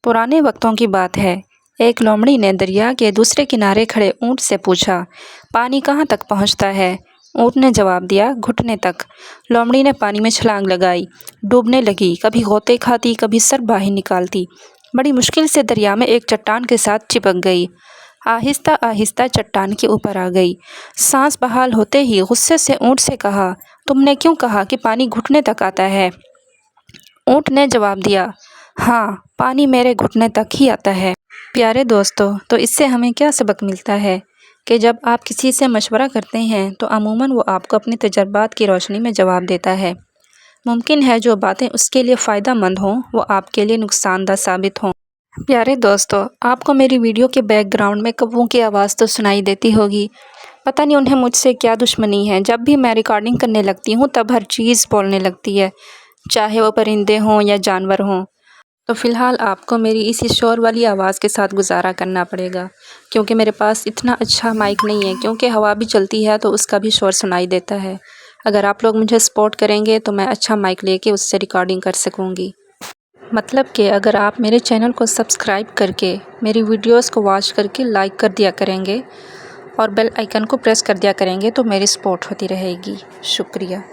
पुराने वक्तों की बात है। एक लोमड़ी ने दरिया के दूसरे किनारे खड़े ऊँट से पूछा, पानी कहाँ तक पहुँचता है? ऊँट ने जवाब दिया, घुटने तक। लोमड़ी ने पानी में छलांग लगाई, डूबने लगी, कभी गोते खाती, कभी सर बाहर निकालती। बड़ी मुश्किल से दरिया में एक चट्टान के साथ चिपक गई। आहिस्ता आहिस्ता चट्टान के ऊपर आ गई। सांस बहाल होते ही गुस्से से ऊँट से कहा, तुमने क्यों कहा कि पानी घुटने तक आता है? ऊँट ने जवाब दिया, हाँ, पानी मेरे घुटने तक ही आता है। प्यारे दोस्तों, तो इससे हमें क्या सबक मिलता है कि जब आप किसी से मशवरा करते हैं तो अमूमन वो आपको अपने तजर्बात की रोशनी में जवाब देता है। मुमकिन है जो बातें उसके लिए फ़ायदा मंद हों वो आपके लिए नुकसानदा साबित हों। प्यारे दोस्तों, आपको मेरी वीडियो के बैकग्राउंड में कौवों की आवाज़ तो सुनाई देती होगी। पता नहीं उन्हें मुझसे क्या दुश्मनी है। जब भी मैं रिकॉर्डिंग करने लगती हूँ तब हर चीज़ बोलने लगती है, चाहे वो परिंदे हों या जानवर हों। तो फ़िलहाल आपको मेरी इसी शोर वाली आवाज़ के साथ गुजारा करना पड़ेगा, क्योंकि मेरे पास इतना अच्छा माइक नहीं है, क्योंकि हवा भी चलती है तो उसका भी शोर सुनाई देता है। अगर आप लोग मुझे सपोर्ट करेंगे तो मैं अच्छा माइक लेके उससे रिकॉर्डिंग कर सकूँगी। मतलब कि अगर आप मेरे चैनल को सब्सक्राइब करके मेरी वीडियोस को वॉच करके लाइक कर दिया करेंगे और बेल आइकन को प्रेस कर दिया करेंगे तो मेरी सपोर्ट होती रहेगी। शुक्रिया।